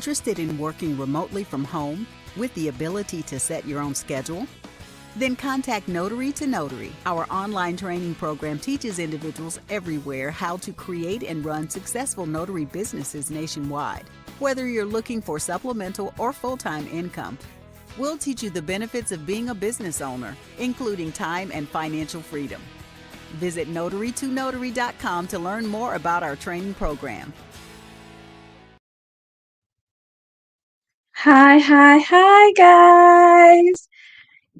Interested in working remotely from home with the ability to set your own schedule? Then contact Notary to Notary. Our online training program teaches individuals everywhere how to create and run successful notary businesses nationwide. Whether you're looking for supplemental or full-time income, we'll teach you the benefits of being a business owner, including time and financial freedom. Visit notarytonotary.com to learn more about our training program. Hi, guys.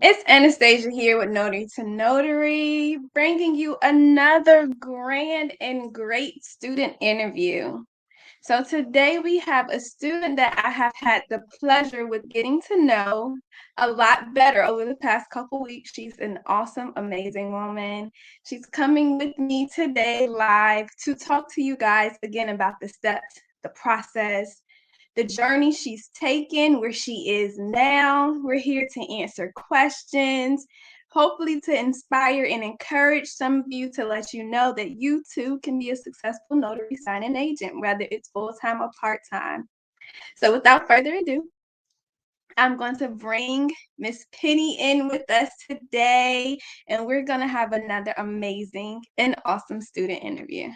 It's Anastasia here with Notary to Notary, bringing you another grand and great student interview. So today we have a student that I have had the pleasure with getting to know a lot better over the past couple weeks. She's an awesome, amazing woman. She's coming with me today live to talk to you guys again about the steps, the process, the journey she's taken, where she is now. We're here to answer questions, hopefully to inspire and encourage some of you, to let you know that you too can be a successful notary signing agent, whether it's full-time or part-time. So without further ado, I'm going to bring Miss Penny in with us today, and we're going to have another amazing and awesome student interview.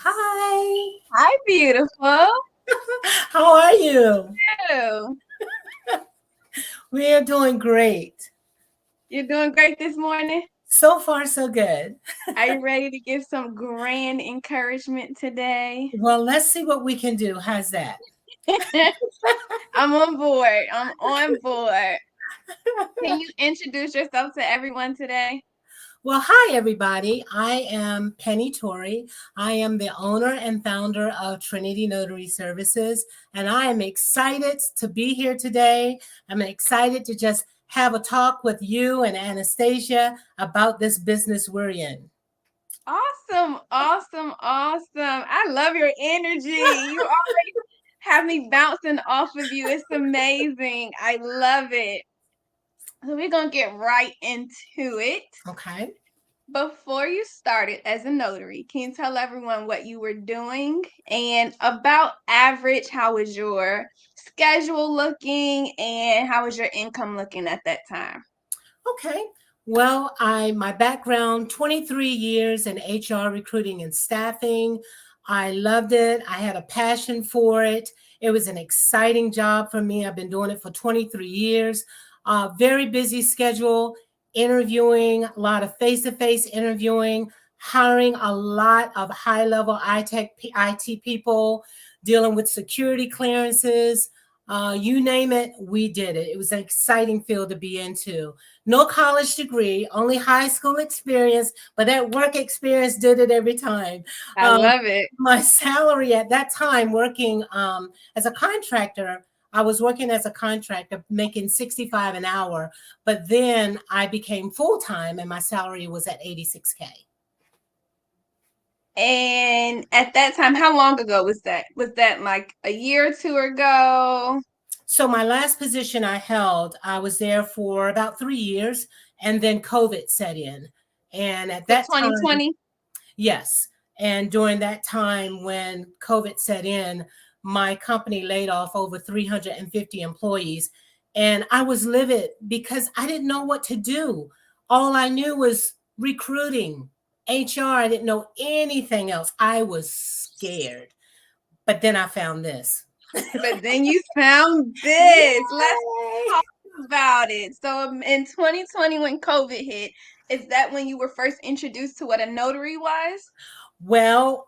Hi. Hi, beautiful. How are you? You. We are doing great. You're doing great this morning? So far, so good. Are you ready to give some grand encouragement today? Well, let's see what we can do. How's that? I'm on board. Can you introduce yourself to everyone today? Well, hi, everybody. I am Penny Torrey. I am the owner and founder of Trinity Notary Services, and I am excited to be here today. I'm excited to just have a talk with you and Anastasia about this business we're in. Awesome. I love your energy. You always have me bouncing off of you. It's amazing. I love it. So we're going to get right into it. Okay. Before you started as a notary, can you tell everyone what you were doing and about average, how was your schedule looking and how was your income looking at that time? Okay. Well, my background, 23 years in HR recruiting and staffing. I loved it. I had a passion for it. It was an exciting job for me. I've been doing it for 23 years. Very busy schedule, interviewing, a lot of face-to-face interviewing, hiring a lot of high-level IT people, dealing with security clearances. You name it, we did it. It was an exciting field to be into. No college degree, only high school experience, but that work experience did it every time. I love it. My salary at that time working as a contractor, I was working as a contractor making $65 an hour, but then I became full-time and my salary was at $86K. And at that time, how long ago was that? Was that like a year or two ago? So my last position I held, I was there for about 3 years, and then COVID set in. And at that 2020? time, yes. And during that time when COVID set in, my company laid off over 350 employees. And I was livid because I didn't know what to do. All I knew was recruiting, HR. I didn't know anything else. I was scared. But then I found this. But then you found this. Let's talk about it. So in 2020, when COVID hit, is that when you were first introduced to what a notary was? Well,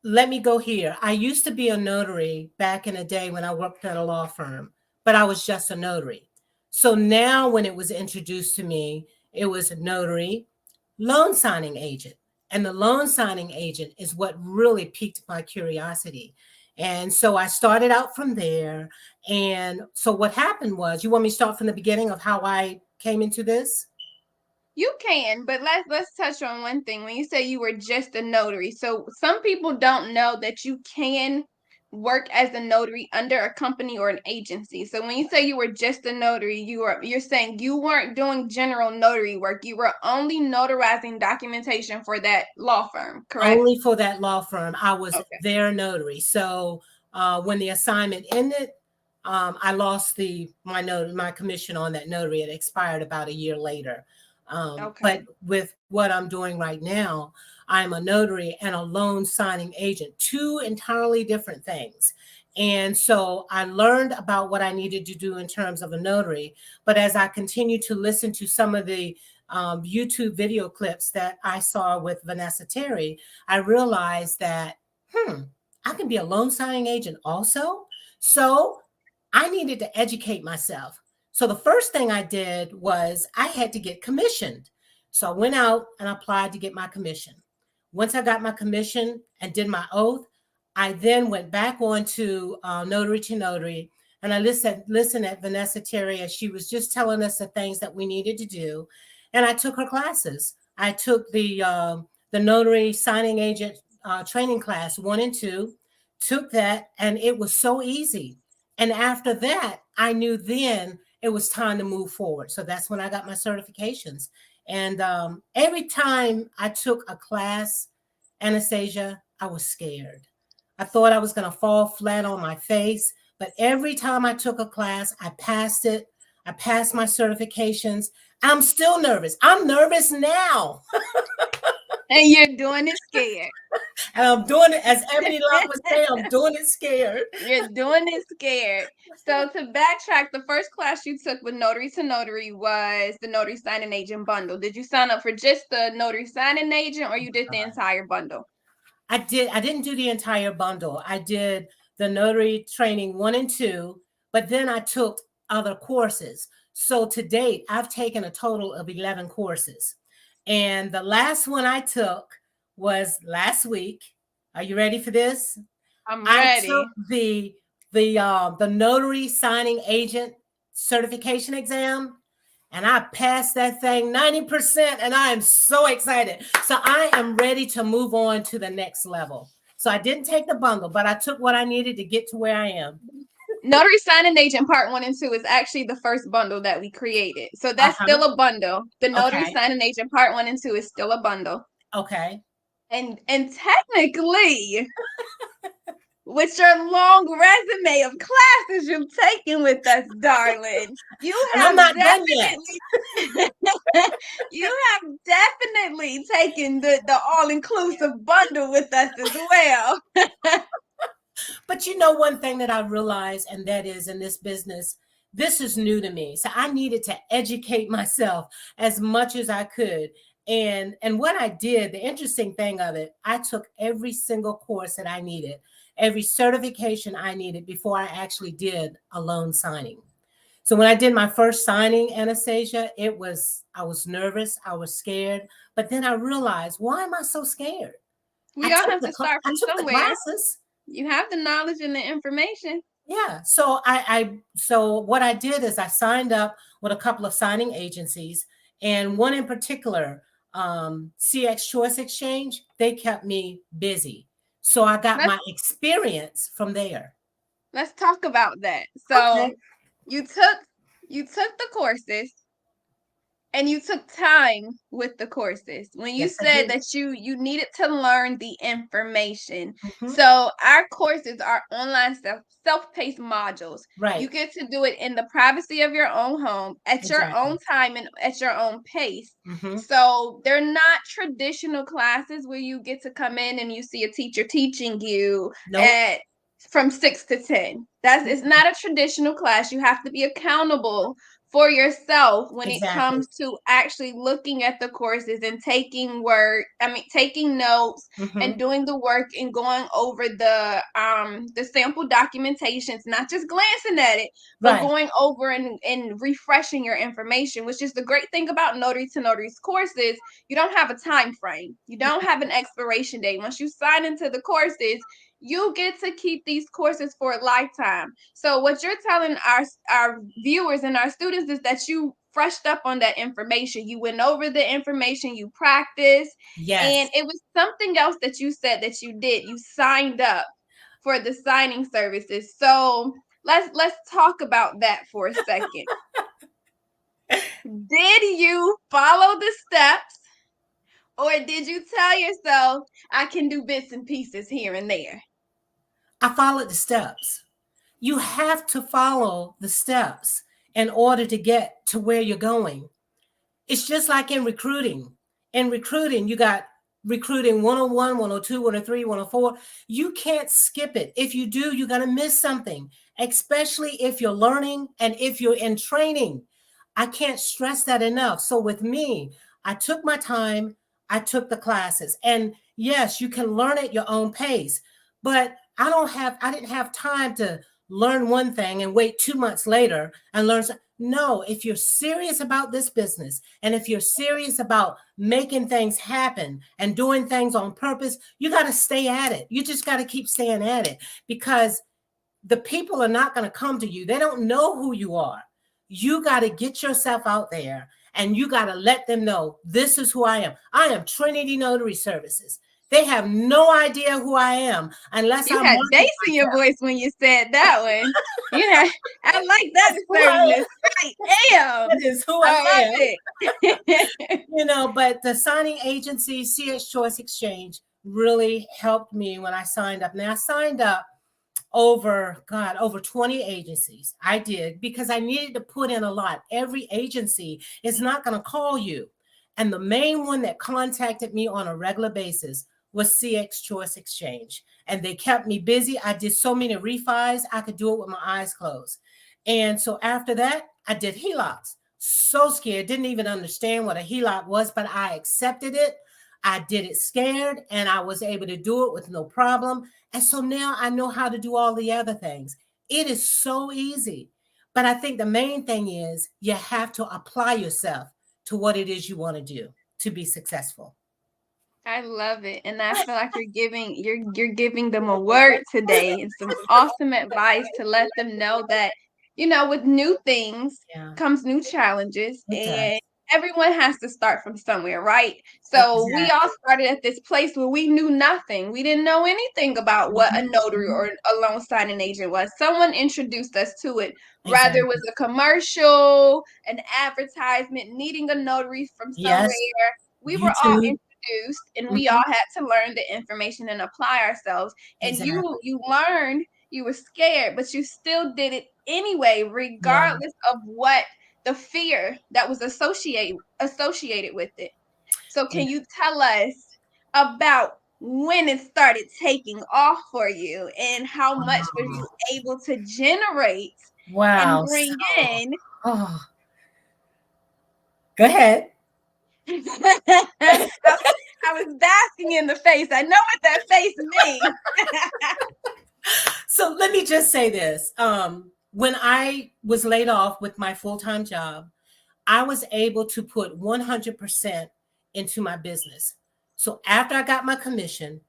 let me go here. I used to be a notary back in the day when I worked at a law firm, but I was just a notary. So now when it was introduced to me, it was a notary, loan signing agent. And the loan signing agent is what really piqued my curiosity. And so I started out from there. And so what happened was, you want me to start from the beginning of how I came into this? You can, but let's touch on one thing. When you say you were just a notary, so some people don't know that you can work as a notary under a company or an agency? So when you say you were just a notary, you're saying you weren't doing general notary work. You were only notarizing documentation for that law firm, correct? Only for that law firm. I was Okay. their notary. So when the assignment ended, I lost my commission on that notary. It expired about a year later. But Okay. with what I'm doing right now, I'm a notary and a loan signing agent, two entirely different things. And so I learned about what I needed to do in terms of a notary. But as I continue to listen to some of the YouTube video clips that I saw with Vanessa Terry, I realized that, I can be a loan signing agent also. So I needed to educate myself. So the first thing I did was I had to get commissioned. So I went out and applied to get my commission. Once I got my commission and did my oath, I then went back on to Notary to Notary, and I listened at Vanessa Terry as she was just telling us the things that we needed to do, and I took her classes. I took the Notary Signing Agent training class 1 and 2, took that, and it was so easy. And after that, I knew then it was time to move forward. So that's when I got my certifications. And every time I took a class, Anastasia, I was scared. I thought I was going to fall flat on my face. But every time I took a class, I passed it. I passed my certifications. I'm still nervous. I'm nervous now. And you're doing it scared. And I'm doing it, as Ebony Locke would say, I'm doing it scared. You're doing it scared. So to backtrack, the first class you took with Notary to Notary was the Notary Signing Agent bundle. Did you sign up for just the Notary Signing Agent, or you did the entire bundle? I didn't do the entire bundle. I did the notary training 1 and 2, but then I took other courses. So to date, I've taken a total of 11 courses. And the last one I took was last week. Are you ready for this? I'm I ready. took the Notary Signing Agent certification exam, and I passed that thing 90%, and I am so excited. So I am ready to move on to the next level. So I didn't take the bundle, but I took what I needed to get to where I am. Notary Signing Agent Part 1 and 2 is actually the first bundle that we created. So that's Uh-huh. still a bundle. The Notary Okay. Signing Agent Part 1 and 2 is still a bundle. Okay. And technically, with your long resume of classes you've taken with us, darling, you And I'm have not done yet. you have definitely taken the all-inclusive bundle with us as well. But you know, one thing that I realized, and that is in this business, this is new to me. So I needed to educate myself as much as I could. And what I did, the interesting thing of it, I took every single course that I needed, every certification I needed before I actually did a loan signing. So when I did my first signing, Anastasia, I was nervous, I was scared, but then I realized, why am I so scared? We all have to start I from took the somewhere. classes. You have the knowledge and the information. Yeah. So what I did is I signed up with a couple of signing agencies, and one in particular, CX Choice Exchange, they kept me busy. So I got Let's my experience from there. let's talk about that. So Okay. you took the courses, and you took time with the courses when you Yes, I said did. that you needed to learn the information. Mhm. So our courses are online self-paced modules. You Right. get to do it in the privacy of your own home, at your Exactly. own time, and at your own pace. Mhm. So they're not traditional classes where you get to come in and you see a teacher teaching you Nope. at from 6 to 10. That's It's not a traditional class. You have to be accountable for yourself when it Exactly. comes to actually looking at the courses and taking notes and Mhm. doing the work and going over the sample documentations, not just glancing at it, but Right. going over and refreshing your information, which is the great thing about Notary to Notary's courses. You don't have a time frame. You don't have an expiration date. Once you sign into the courses, you get to keep these courses for a lifetime. So what you're telling our viewers and our students is that you freshed up on that information. You went over the information, you practiced, and Yes. it was something else that you said that you did. You signed up for the signing services. So let's talk about that for a second. Did you follow the steps, or did you tell yourself, I can do bits and pieces here and there? I followed the steps. You have to follow the steps in order to get to where you're going. It's just like in recruiting. In recruiting, you got recruiting 101, 102, 103, 104. You can't skip it. If you do, you're going to miss something, especially if you're learning and if you're in training. I can't stress that enough. So with me, I took my time, I took the classes. And yes, you can learn at your own pace, but I didn't have time to learn one thing and wait 2 months later and learn. No, if you're serious about this business and if you're serious about making things happen and doing things on purpose, you got to stay at it. You just got to keep staying at it, because the people are not going to come to you. They don't know who you are. You got to get yourself out there and you got to let them know, this is who I am. I am Trinity Notary Services. They have no idea who I am unless You I'm had bass in your voice when you said that one. Yeah, I like that assertiveness. I am. That is who I I am. But the signing agency, CX Choice Exchange, really helped me when I signed up. Now I signed up over 20 agencies. I did, because I needed to put in a lot. Every agency is not going to call you. And the main one that contacted me on a regular basis was CX Choice Exchange. And they kept me busy. I did so many refis, I could do it with my eyes closed. And so after that, I did HELOCs. So scared, didn't even understand what a HELOC was, but I accepted it. I did it scared, and I was able to do it with no problem. And so now I know how to do all the other things. It is so easy. But I think the main thing is you have to apply yourself to what it is you want to do to be successful. I love it. And I feel like you're giving them a word today and some awesome advice to let them know that, with new things comes new challenges, and everyone has to start from somewhere, right? So we all started at this place where we knew nothing. We didn't know anything about what a notary or a loan signing agent was. Someone introduced us to it, whether it was a commercial, an advertisement, needing a notary from somewhere. We were all introduced, and we all had to learn the information and apply ourselves. And you learned, you were scared, but you still did it anyway, regardless of what the fear that was associated with it. So can you tell us about when it started taking off for you, and how much were you able to generate and bring in? Go ahead. I was basking in the face. I know what that face means. So let me just say this. When I was laid off with my full-time job, I was able to put 100% into my business. So after I got my commission,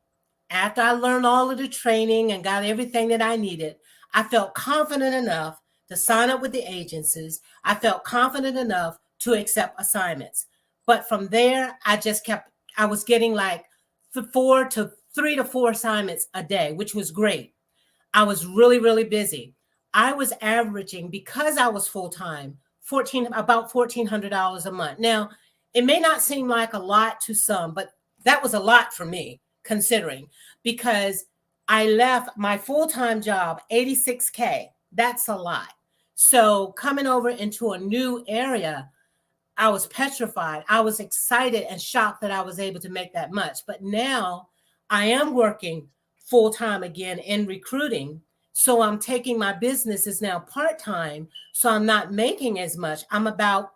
after I learned all of the training and got everything that I needed, I felt confident enough to sign up with the agencies. I felt confident enough to accept assignments. But from there, I was getting like 3 to 4 assignments a day, which was great. I was really, really busy. I was averaging, because I was full-time, about $1,400 a month. Now, it may not seem like a lot to some, but that was a lot for me, considering, because I left my full-time job, $86K. That's a lot. So coming over into a new area, I was petrified. I was excited and shocked that I was able to make that much. But now I am working full-time again in recruiting. So I'm taking my business is now part-time. So I'm not making as much. I'm about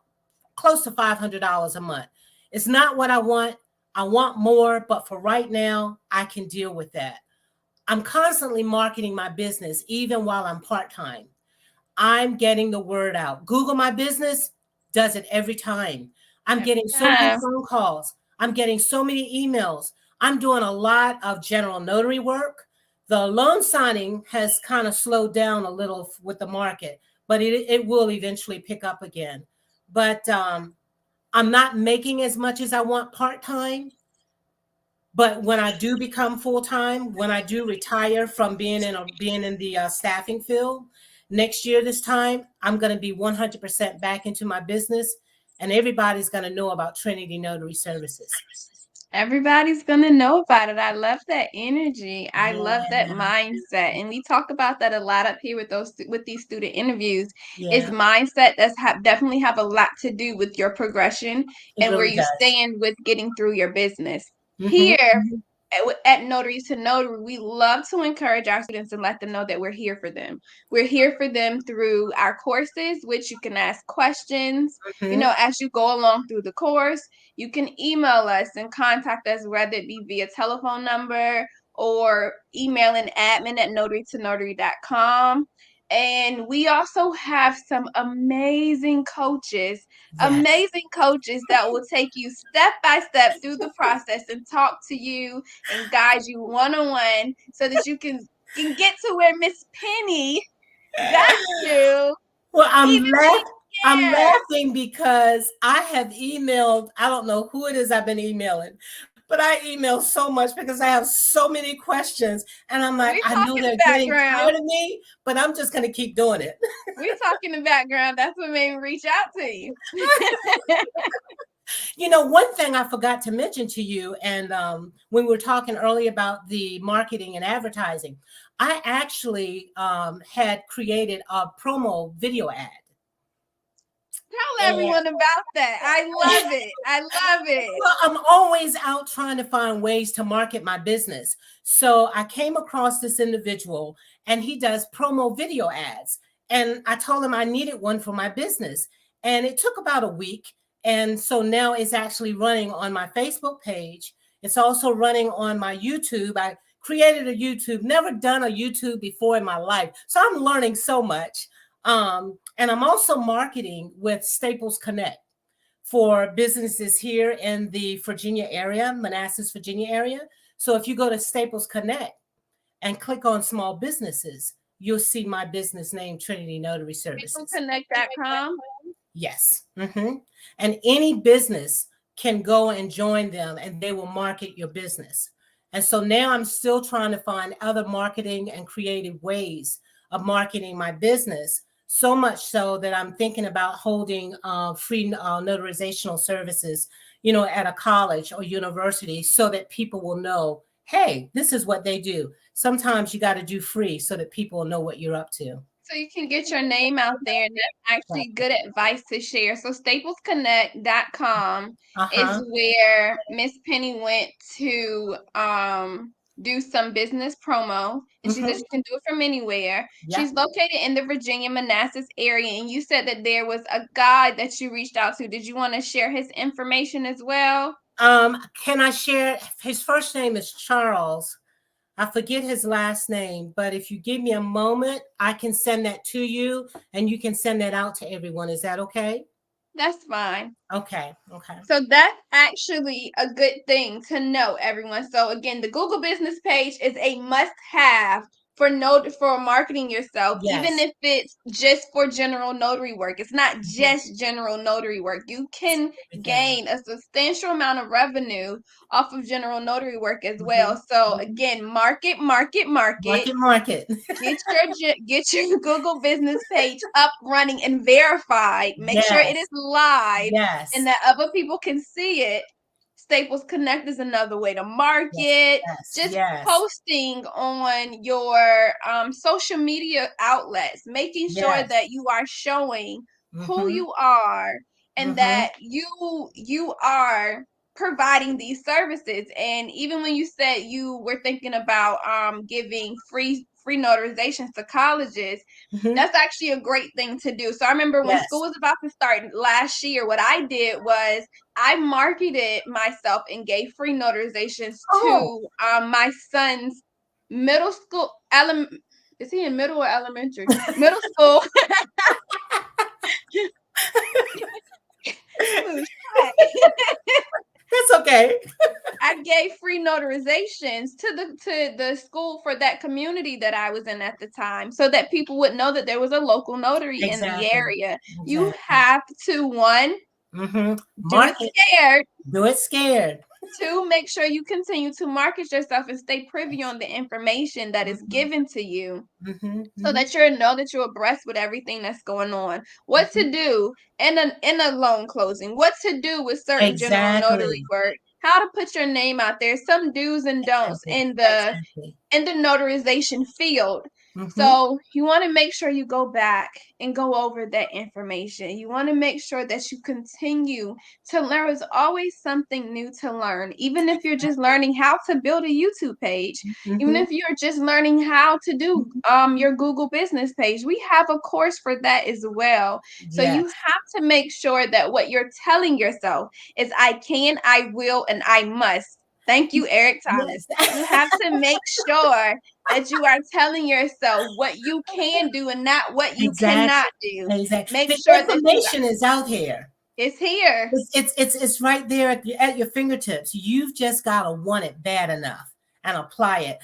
close to $500 a month. It's not what I want. I want more, but for right now, I can deal with that. I'm constantly marketing my business, even while I'm part-time. I'm getting the word out. Google My Business does it every time. I'm getting so many phone calls. I'm getting so many emails. I'm doing a lot of general notary work. The loan signing has kind of slowed down a little with the market, but it will eventually pick up again. But I'm not making as much as I want part-time, But when I do become full-time, when I do retire from being in the staffing field next year this time, I'm going to be 100% back into my business, and everybody's going to know about Trinity Notary Services. Everybody's gonna know about it. I love that energy. I love that Yeah. mindset, and we talk about that a lot up here with these student interviews. Is Yeah, mindset that's definitely have a lot to do with your progression it and where really you does. stand with getting through your business. Hmm. Here at Notary to Notary, we love to encourage our students and let them know that we're here for them. We're here for them through our courses, which you can ask questions, Hmm. as you go along through the course. You can email us and contact us, whether it be via telephone number or emailing admin@notarytonotary.com. And we also have some Yes. amazing coaches that will take you step by step through the process and talk to you and guide you one-on-one so that you can get to where Miss Penny got to, Well, even being I'm scared. laughing because I have emailed, I don't know who it is I've been emailing, but I email so much because I have so many questions. And I'm like, We I talk know in the they're getting background. tired of me, but I'm just going to keep doing it. We talk in the background. That's what made me reach out to you. You know, one thing I forgot to mention to you, and when we were talking earlier about the marketing and advertising, I actually had created a promo video ad. Tell And everyone about that. I love it. I love it. well, I'm always out trying to find ways to market my business. So I came across this individual, and he does promo video ads. And I told him I needed one for my business. And it took about a week. And so now it's actually running on my Facebook page. It's also running on my YouTube. I created a YouTube, never done a YouTube before in my life. So I'm learning so much. And I'm also marketing with Staples Connect for businesses here in the Virginia area, Manassas, Virginia area. So if you go to Staples Connect and click on small businesses, you'll see my business name, Trinity Notary Services. StapleConnect.com. Yes. And any business can go and join them, and they will market your business. And so now I'm still trying to find other marketing and creative ways of marketing my business. So much so that I'm thinking about holding free notarizational services, at a college or university, so that people will know, hey, this is what they do. Sometimes you got to do free so that people will know what you're up to. So you can get your name out there, and that's actually good advice to share. So staplesconnect.com is Uh-huh. where Miss Penny went to do some business promo, and she said Hmm. she can do it from anywhere. Yeah. She's located in the Virginia Manassas area, and you said that there was a guy that you reached out to. Did you want to share his information as well? Can I share? His first name is Charles. I forget his last name, but if you give me a moment, I can send that to you, and you can send that out to everyone. Is that okay? That's fine. Okay. Okay. So that's actually a good thing to know, everyone. So again, the Google business page is a must-have for marketing yourself, even Yes. if it's just for general notary work. It's not Mhm. just general notary work. You It's can everything. gain a substantial amount of revenue off of general notary work as Mhm. well. So Mhm. again, market, market, market. Market. Get your Google business page up, running, and verified. Make sure it is Yes. live and Yes. that other people can see it. Staples Connect is another way to Yes. market. Yes. Just Yes. posting on your social media outlets, making sure Yes. that you are showing who Mhm. you are and Mhm. that you are providing these services. And even when you said you were thinking about giving free notarizations to colleges, Mhm. that's actually a great thing to do. So I remember when school Yes. was about to start last year, what I did was I marketed myself and gave free notarizations Oh. to my son's middle school is he in middle or elementary? Middle school. That's okay. I gave free notarizations to the school for that community that I was in at the time, so that people would know that there was a local notary in the Exactly. area. You Exactly. have to, one, Mhm. do it Market. scared. Do it scared. Two, make sure you continue to market yourself and stay privy on the information that is given to you, so that you know that you're abreast with everything that's going on. What to do in a loan closing, what to do with certain general notary Exactly. work, how to put your name out there, some do's and don'ts in the Exactly. notarization field. Mm-hmm. So you want to make sure you go back and go over that information. You want to make sure that you continue to learn. There's always something new to learn, even if you're just learning how to build a YouTube page, even Mm-hmm. if you're just learning how to do your Google business page. We have a course for that as well. So you Yes. have to make sure that what you're telling yourself is I can, I will, and I must. Thank you, Eric Thomas. Yes. You have to make sure that you are telling yourself what you can do and not what you cannot Exactly. do. Exactly. Make The sure that information is out here. it's here. It's right there at your fingertips. You've just got to want it bad enough and apply it.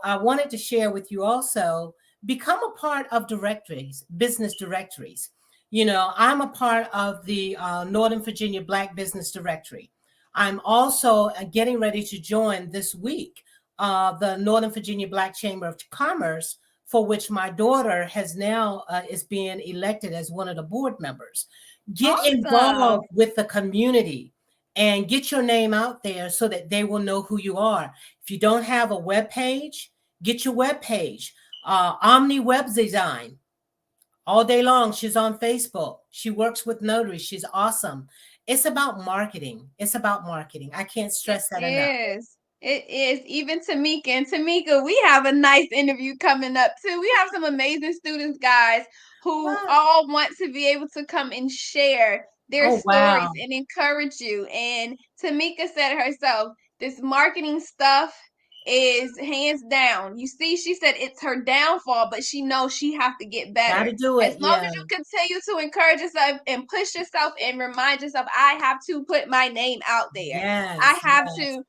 I wanted to share with you also, become a part of directories, business directories. I'm a part of the Northern Virginia Black Business Directory. I'm also getting ready to join this week the Northern Virginia Black Chamber of Commerce, for which my daughter has now is being elected as one of the board members. Get Awesome. involved with the community and get your name out there so that they will know who you are. If you don't have a web page, get your web page. Omni Web Design, all day long. She's on Facebook. She works with notaries. She's awesome. It's about marketing. It's about marketing. I can't It stress that enough. is. It is. Even Tamika, and Tamika, we have a nice interview coming up too. We have some amazing students, guys, who Wow. all want to be able to come and share their Oh, stories wow. and encourage you. And Tamika said herself, this marketing stuff is hands down. You see, she said it's her downfall, but she knows she have to get Got better. to do As it. long Yeah. as you continue to encourage yourself and push yourself and remind yourself, I have to put my name out there. I Yes. have Yes. to.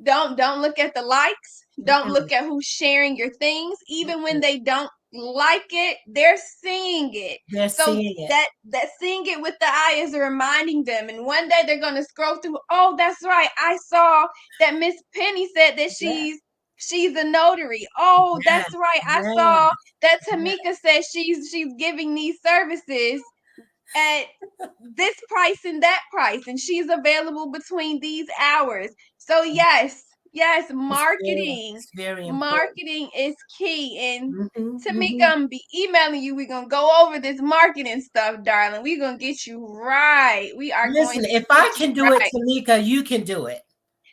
Don't look at the likes. Don't Mm-mm, look at who's sharing your things. Even when mm-mm. they don't like it, they're seeing it. They're So seeing it. that seeing it with the eye is reminding them. And one day they're gonna scroll through. Oh, that's right. I saw that Miss Penny said that Yeah. she's a notary. Oh, Yeah. that's right. I Yeah. saw that Yeah. Tamika said she's giving these services at this price and that price, and she's available between these hours. So yes, It's very important. marketing is key. And Hmm. Tamika, Hmm. I'm gonna be emailing you. We're gonna go over this marketing stuff, darling. We're gonna get you right. We are going Listen, to if get I you can do it, right. Tamika, you can do it.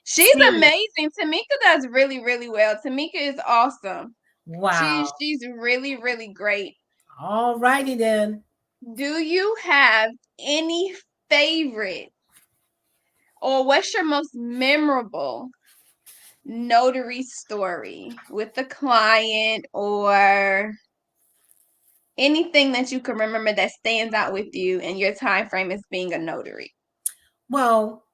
She's Serious. amazing. Tamika does really, really well. Tamika is awesome. Wow. She's really, really great. All righty then. Do you have any favorite, or what's your most memorable notary story with the client, or anything that you can remember that stands out with you in your time frame as being a notary? Well,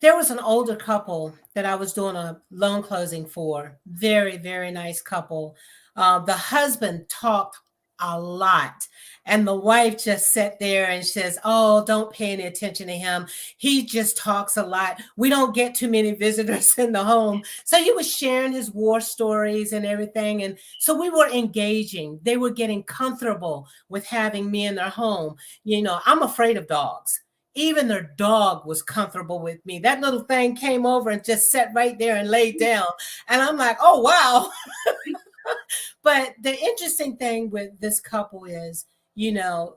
there was an older couple that I was doing a loan closing for. Very, very nice couple. The husband talked a lot, and the wife just sat there and says, "Oh, don't pay any attention to him. He just talks a lot. We don't get too many visitors in the home." So he was sharing his war stories and everything. And so we were engaging. They were getting comfortable with having me in their home. I'm afraid of dogs. Even their dog was comfortable with me. That little thing came over and just sat right there and laid down. And I'm like, oh, wow. But the interesting thing with this couple is, you know,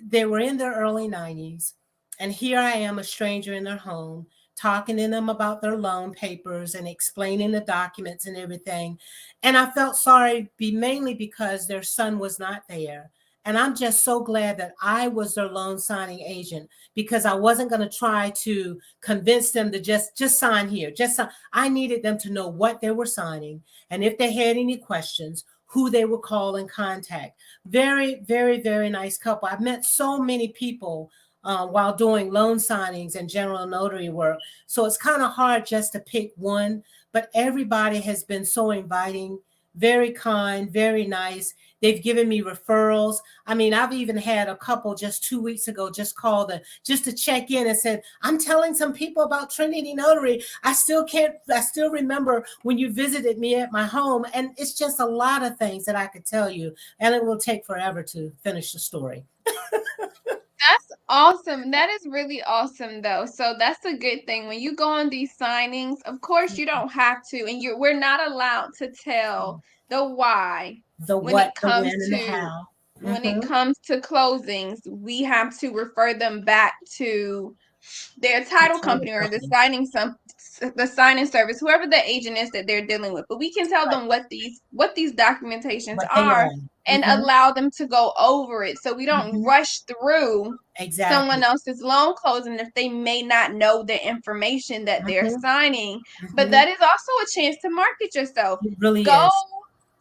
they were in their early 90s. And here I am, a stranger in their home, talking to them about their loan papers and explaining the documents and everything. And I felt sorry, mainly because their son was not there. And I'm just so glad that I was their loan signing agent, because I wasn't going to try to convince them to just sign here. Just sign. I needed them to know what they were signing, and if they had any questions, who they would call and contact. Very, very, very nice couple. I've met so many people while doing loan signings and general notary work. So it's kind of hard just to pick one, but everybody has been so inviting, very kind, very nice. They've given me referrals. I mean, I've even had a couple just 2 weeks ago just called just to check in and said, I'm telling some people about Trinity Notary. I still remember when you visited me at my home. And it's just a lot of things that I could tell you. And it will take forever to finish the story. That's awesome. That is really awesome, though. So that's a good thing. When you go on these signings, of course, you don't have to, and we're not allowed to tell the why The when it what, the comes when, and the to how. when it comes to closings. We have to refer them back to their title company or the signing service, whoever the agent is that they're dealing with. But we can tell them what these documentations What they are are. and allow them to go over it, so we don't rush through someone else's loan closing if they may not know the information that they're signing. But that is also a chance to market yourself. It really Go is.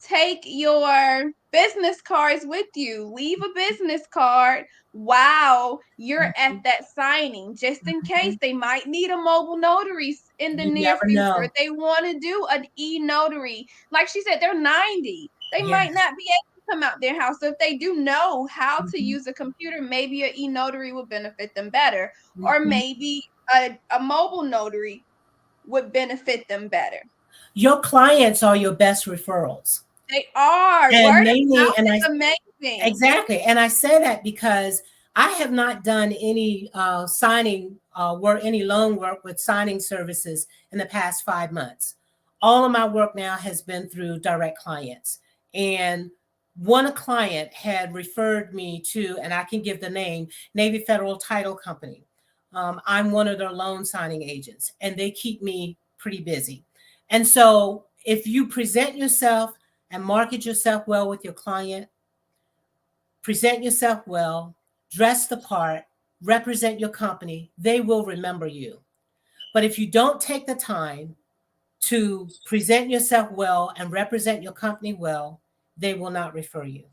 take your business cards with you. Leave a business card while you're at that signing, just in case they might need a mobile notary in the You near never future. know. If they want to do an e-notary, like she said, they're 90. They Yes. might not be able to come out their house. So if they do know how to use a computer, maybe an e-notary would benefit them better. Or maybe a mobile notary would benefit them better. Your clients are your best referrals. They are. And Word of mainly, mouth is amazing. exactly. And I say that because I have not done any signing work, any loan work with signing services in the past 5 months. All of my work now has been through direct clients. And one client had referred me to, and I can give the name, Navy Federal Title Company. I'm one of their loan signing agents, and they keep me pretty busy. And so if you present yourself and market yourself well with your client, present yourself well, dress the part, represent your company, they will remember you. But if you don't take the time to present yourself well and represent your company well, they will not refer you.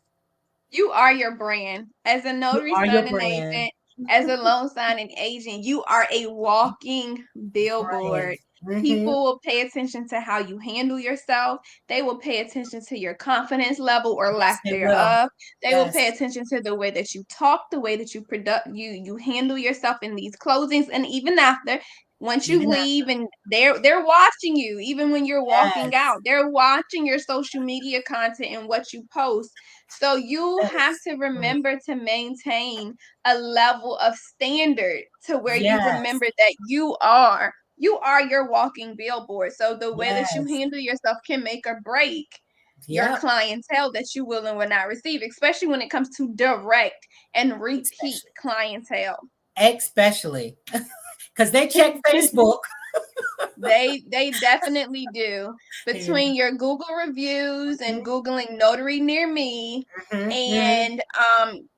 You are your brand. As a You notary are your signing brand. agent, as a loan signing agent, you are a walking billboard. People will pay attention to how you handle yourself. They will pay attention to your confidence level or lack They will. thereof. They will pay Yes. attention to the way that you talk, the way that you handle yourself in these closings, and even after. Once you Even leave, and they're watching you, even when you're walking Yes. out, they're watching your social media content and what you post. So you have Yes. to remember to maintain a level of standard to where you Yes. remember that you are your walking billboard. So the way that you Yes. handle yourself can make or break your Yep. clientele that you will and will not receive, especially when it comes to direct and repeat clientele. Especially because they check Facebook. They definitely do. Yeah. Between your Google reviews and Googling notary near me and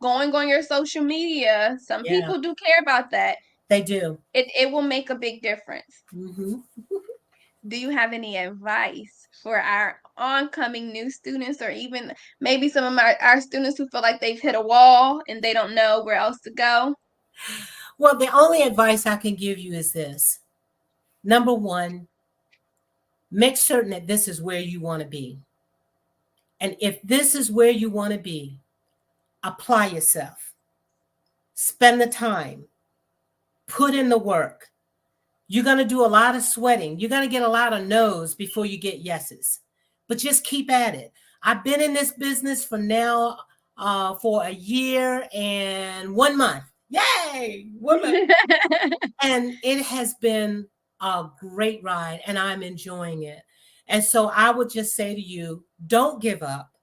going on your social media, some Yeah, people do care about that. they do. It will make a big difference. Do you have any advice for our oncoming new students, or even maybe some of our students who feel like they've hit a wall and they don't know where else to go? Well, the only advice I can give you is this. Number one, make certain that this is where you want to be. And if this is where you want to be, apply yourself. Spend the time. Put in the work. You're going to do a lot of sweating. You're going to get a lot of no's before you get yeses. But just keep at it. I've been in this business for now for a year and 1 month. Yay! 1 month. And it has been a great ride, and I'm enjoying it. And so I would just say to you, don't give up.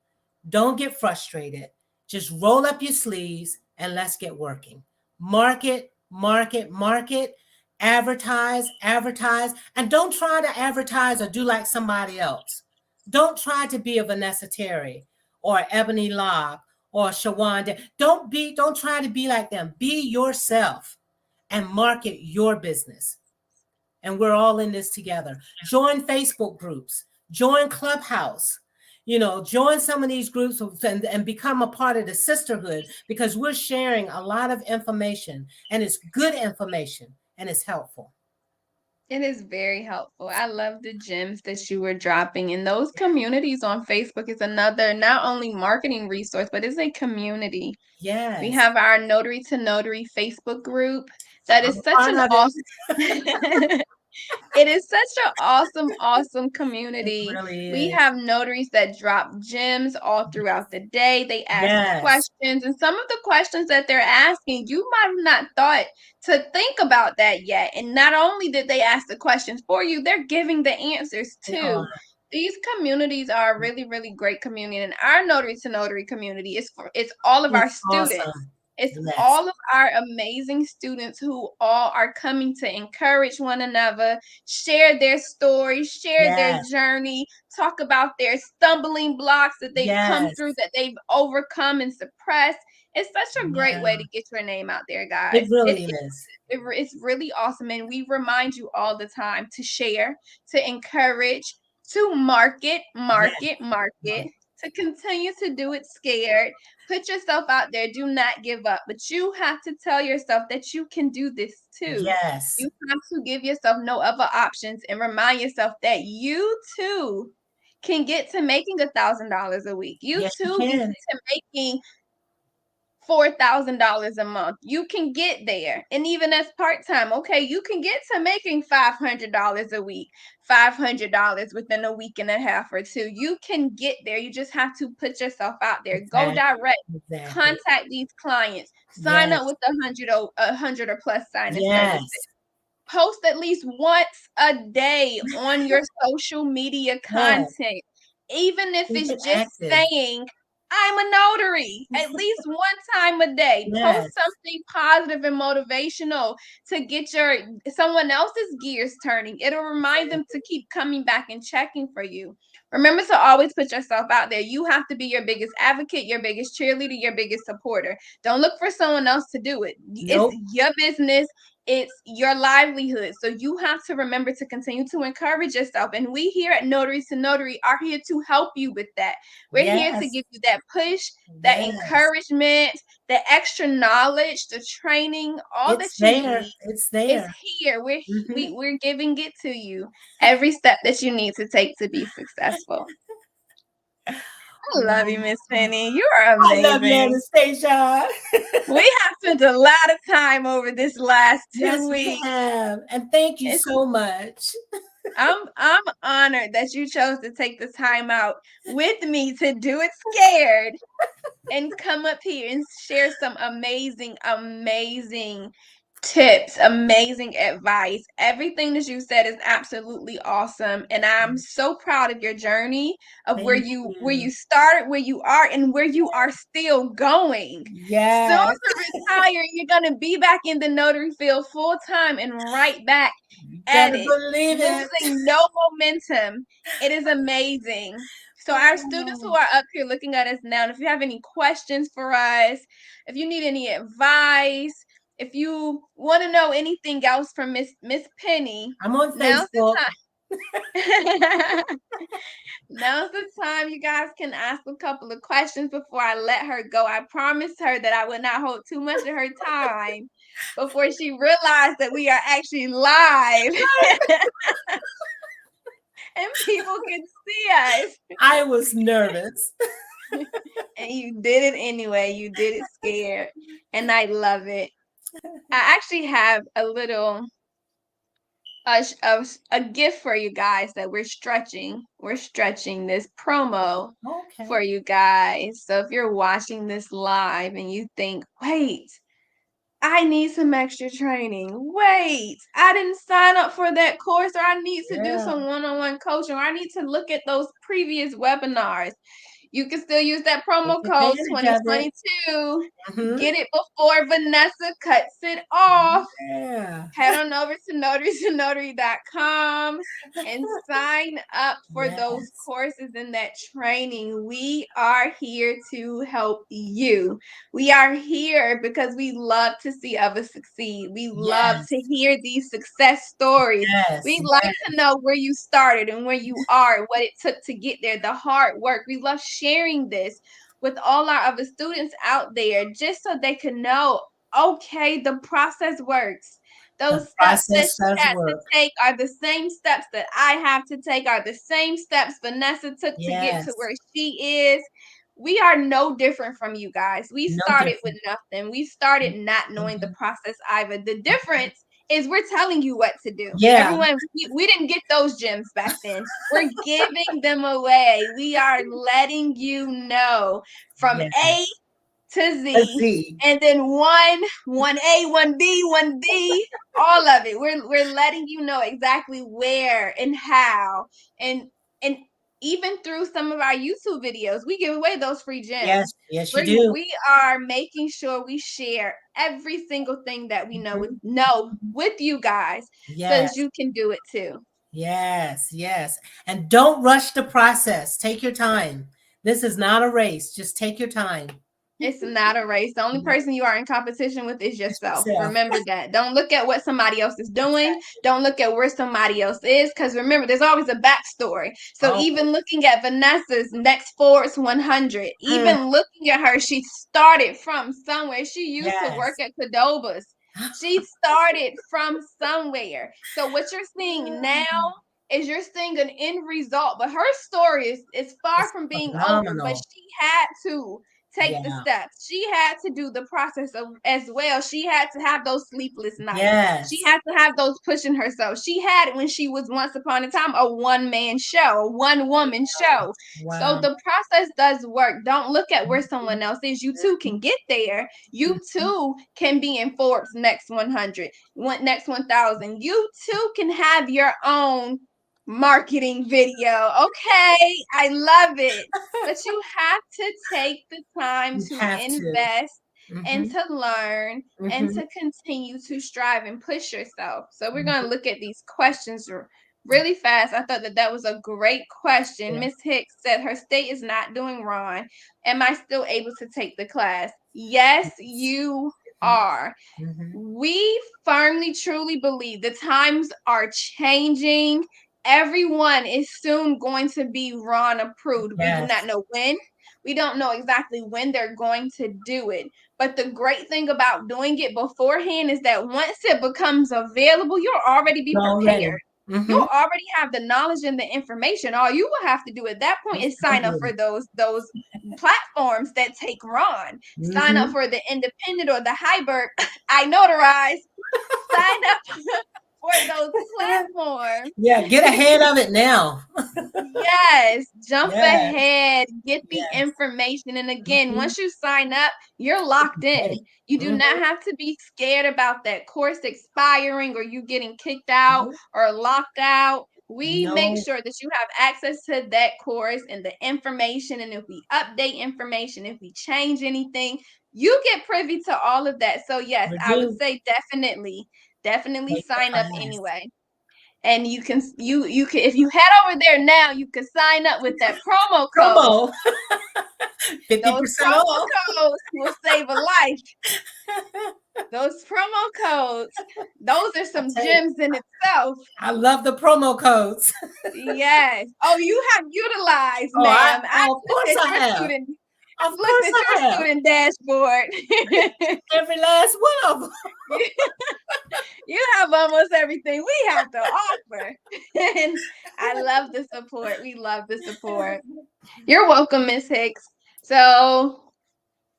Don't get frustrated. Just roll up your sleeves and let's get working. Market, market, market. Advertise, advertise. And don't try to advertise or do like somebody else. Don't try to be a Vanessa Terry or Ebony Locke or Shawanda. Don't try to be like them. Be yourself and market your business. And we're all in this together. Join Facebook groups, join Clubhouse, join some of these groups and become a part of the sisterhood, because we're sharing a lot of information, and it's good information and it's helpful. It is very helpful. I love the gems that you were dropping. And those communities on Facebook is another, not only marketing resource, but it's a community. We Yes. have our Notary to Notary Facebook group. That I'm is a such part an of awesome it. it is such an awesome It community. really We is. have notaries that drop gems all throughout the day. They ask Yes. questions, and some of the questions that they're asking, you might have not thought to think about that yet. And not only did they ask the questions for you, they're giving the answers They are. too. These communities are a really, really great community. And our Notary to Notary community is for it's all of our It's students. awesome. It's Yes. all of our amazing students who all are coming to encourage one another, share their stories, share their Yes. journey, talk about their stumbling blocks that they've come Yes. through, that they've overcome and suppressed. It's such a great way Yeah. to get your name out there, It guys. really is. It's really awesome. And we remind you all the time to share, to encourage, to Yes. market, to continue to do it scared. Put yourself out there. Do not give up. But you have to tell yourself that you can do this too. Yes. You have to give yourself no other options and remind yourself that you too can get to making $1,000 a week. You Yes, you too can can. get to making $4,000 a month. You can get there. And even as part-time, okay, you can get to making $500 a week, $500 within a week and a half or two. You can get there. You just have to put yourself out there. Go Exactly. direct. Exactly. Contact these clients. Sign up Yes. with a hundred or plus signing services. Yes. Post at least once a day on your social media Yes. content, even if Keep it's it just active. saying, I'm a notary, at least one time a day. Post Yes. something positive and motivational to get someone else's gears turning. It'll remind them to keep coming back and checking for you. Remember to always put yourself out there. You have to be your biggest advocate, your biggest cheerleader, your biggest supporter. Don't look for someone else to do it. It's Nope. your business. It's your livelihood. So you have to remember to continue to encourage yourself. And we here at Notary to Notary are here to help you with that. We're here to Yes. give you that push, that Yes. encouragement, the extra knowledge, the training, all that It's you there. need. It's It's there. here. Hmm. We're giving it to you. Every step that you need to take to be successful. I love you, Wow. Miss Penny. You are I love you, amazing. Anastasia. We have spent a lot of time over this last Yes, 2 weeks. we have. And thank you It's so much. I'm honored that you chose to take the time out with me to do it scared and come up here and share some amazing tips, amazing advice. Everything that you said is absolutely awesome, and I'm so proud of your journey, of where Thank you you. started, where you are, and where you are still going. Soon Yes. to retire, you're gonna be back in the notary field full time and right back You at better it, believe it. losing no momentum. It is amazing. So our students who Oh, are up here looking at us now, and if you have any questions for us, if you need any advice, if you want to know anything else from Miss Penny, I'm on now's the Facebook. time. Now's the time you guys can ask a couple of questions before I let her go. I promised her that I would not hold too much of her time before she realized that we are actually live and people can see us. I was nervous. And you did it anyway. You did it scared. And I love it. I actually have a little a gift for you guys that we're stretching. We're stretching this promo for Okay. you guys. So if you're watching this live and you think, wait, I need some extra training. Wait, I didn't sign up for that course, or I need to do Yeah. some one-on-one coaching, or I need to look at those previous webinars. You can still use that Take promo code advantage of it. 2022. Hmm. Get it before Vanessa cuts it off. Yeah. Head on over to notarytonotary.com and sign up for those Yes. courses and that training. We are here to help you. We are here because we love to see others succeed. We love to Yes. hear these success stories. Yes. We like Yes. to know where you started and where you are, what it took to get there, the hard work. We love sharing this with all our other students out there just so they can know, okay, the process works. Those steps that she had to take are the same steps that I have to take, are the same steps Vanessa took to get to where she is. We are no different from you guys. We started with nothing. We started not knowing the process either. The difference is we're telling you what to do. Yeah. Everyone, we didn't get those gems back then. We're giving them away. We are letting you know from A to Z, and then one A, one B, one D, all of it. We're letting you know exactly where and how, and even through some of our YouTube videos, we give away those free gems. Yes, you do. We are making sure we share every single thing that we know with you guys, so that you can do it too. Yes. And don't rush the process. Take your time. This is not a race. Just take your time. It's not a race. The only person you are in competition with is yourself. Remember that. Don't look at what somebody else is doing. Don't look at where somebody else is, because remember, there's always a backstory. So even looking at Vanessa's next Forbes 100, even looking at her, she started from somewhere. She used to work at Cadobas. She started from somewhere. So what you're seeing now is you're seeing an end result, but her story is far from being over, but she had to take the steps. She had to do the process as well. She had to have those sleepless nights. She had to have those pushing herself. She had it when she was once upon a time a one-man show, a one-woman show. So the process does work. Don't look at where someone else is. You too can get there. You too can be in Forbes next 100, next 1,000. You too can have your own marketing video. Okay, I love it. But you have to take the time to invest and to learn and to continue to strive and push yourself. So we're going to look at these questions really fast. I thought that was a great question. Miss Hicks said her state is not doing wrong. Am I still able to take the class? Yes, you are. We firmly, truly believe the times are changing. Everyone is soon going to be Ron approved. We do not know when. We don't know exactly when they're going to do it. But the great thing about doing it beforehand is that once it becomes available, you'll already be prepared. You'll already have the knowledge and the information. All you will have to do at that point is sign up for those platforms that take Ron. Sign up for the independent or the hybrid. I notarize. Sign up for those platforms. Yeah, get ahead of it now. Yes, jump ahead, get the information. And again, once you sign up, you're locked in. You do not have to be scared about that course expiring or you getting kicked out or locked out. We make sure that you have access to that course and the information. And if we update information, if we change anything, you get privy to all of that. So yes, I would say definitely sign up anyway. And you can if you head over there now, you can sign up with that promo code. 50% Those promo off. codes will save a life. Those promo codes, those are some gems in itself. I love the promo codes. Yes. Oh, you have utilized, ma'am. Of course I have. I've looked at your student dashboard. Every last one of them. You have almost everything we have to offer. And I love the support. We love the support. You're welcome, Miss Hicks. So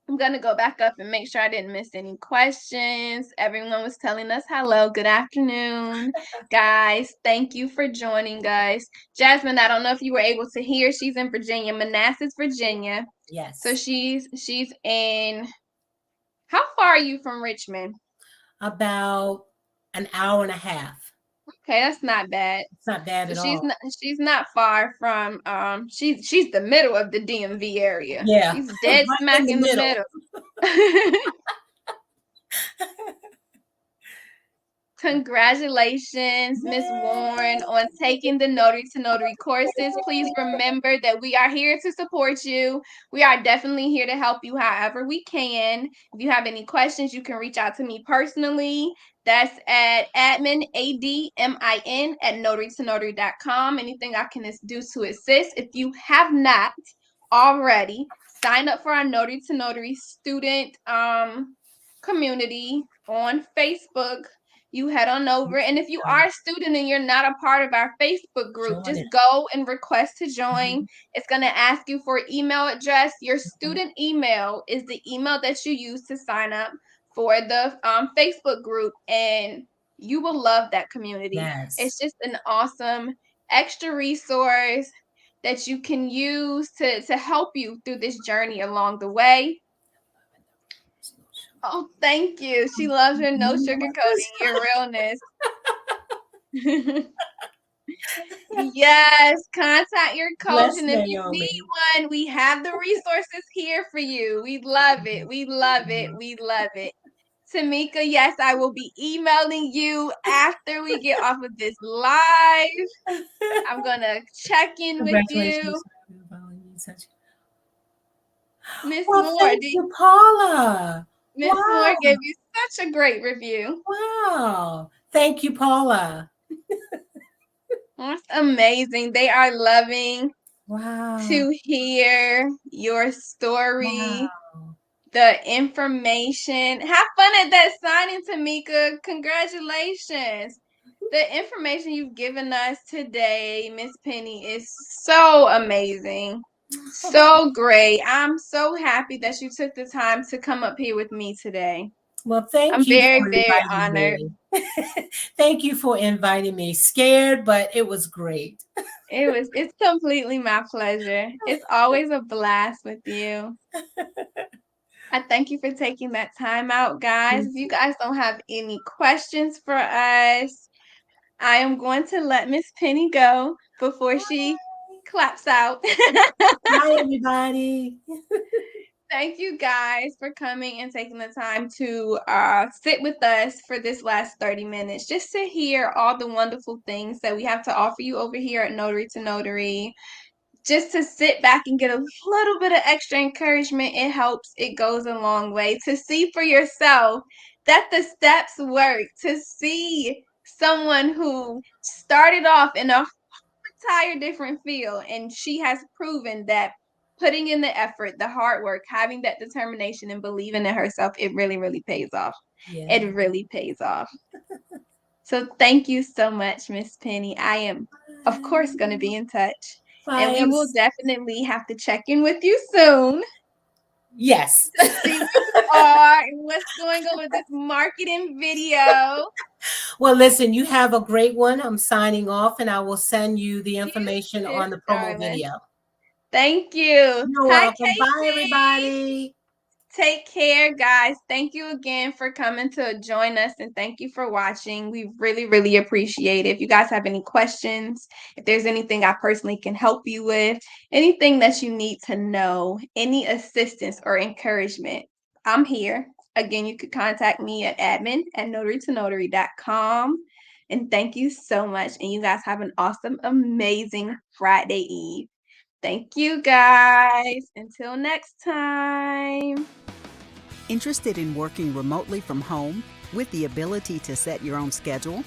I'm going to go back up and make sure I didn't miss any questions. Everyone was telling us hello. Good afternoon, guys. Thank you for joining us. Jasmine, I don't know if you were able to hear. She's in Virginia, Manassas, Virginia. Yes. So she's in, how far are you from Richmond? About an hour and a half. Okay, that's not bad. It's not bad at all. She's not far from she's the middle of the DMV area. Yeah. She's dead right smack in the middle. Congratulations, Miss Warren, on taking the Notary to Notary courses. Please remember that we are here to support you. We are definitely here to help you however we can. If you have any questions, you can reach out to me personally. That's at admin, ADMIN, at notarytonotary.com. Anything I can do to assist. If you have not already, sign up for our Notary to Notary student community on Facebook. you head on over. And if you are a student and you're not a part of our Facebook group, just go and request to join. It's going to ask you for email address. Your student email is the email that you use to sign up for the Facebook group, and you will love that community. Yes. It's just an awesome extra resource that you can use to help you through this journey along the way. Oh, thank you. She loves your no sugarcoating, your realness. Yes, contact your coach. And if you need one, we have the resources here for you. We love it. We love it. We love it. Tamika, yes, I will be emailing you after we get off of this live. I'm going to check in with you. Miss Moore, thank you, Paula. Miss Moore gave you such a great review. Wow. Thank you, Paula. That's amazing. They are loving to hear your story, the information. Have fun at that signing, Tamika. Congratulations. The information you've given us today, Miss Penny, is so amazing. So great. I'm so happy that you took the time to come up here with me today. Well, thank you. I'm very, very honored. Thank you for inviting me. Scared, but it was great. It's completely my pleasure. It's always a blast with you. I thank you for taking that time out, guys. If you guys don't have any questions for us, I am going to let Miss Penny go before she claps out. Bye, everybody. Thank you guys for coming and taking the time to sit with us for this last 30 minutes, just to hear all the wonderful things that we have to offer you over here at Notary to Notary. Just to sit back and get a little bit of extra encouragement, it helps. It goes a long way. To see for yourself that the steps work, to see someone who started off in a entire different field, and she has proven that putting in the effort, the hard work, having that determination and believing in herself, it really, really pays off. Yeah. It really pays off. So thank you so much, Miss Penny. I am, of course, going to be in touch. Bye. And we will definitely have to check in with you soon. Yes. To see where you are and what's going on with this marketing video. Well, listen, you have a great one. I'm signing off, and I will send you the information on the promo video. Thank you. You're welcome. Bye, everybody. Take care, guys. Thank you again for coming to join us, and thank you for watching. We really, really appreciate it. If you guys have any questions, if there's anything I personally can help you with, anything that you need to know, any assistance or encouragement, I'm here. Again, you could contact me at admin@notarytonotary.com. And thank you so much. And you guys have an awesome, amazing Friday Eve. Thank you, guys. Until next time. Interested in working remotely from home with the ability to set your own schedule?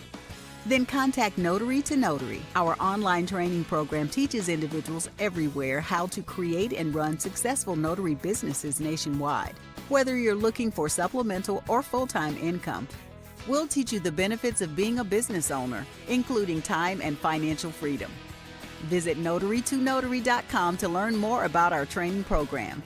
Then contact Notary to Notary. Our online training program teaches individuals everywhere how to create and run successful notary businesses nationwide. Whether you're looking for supplemental or full-time income, we'll teach you the benefits of being a business owner, including time and financial freedom. Visit notarytonotary.com to learn more about our training program.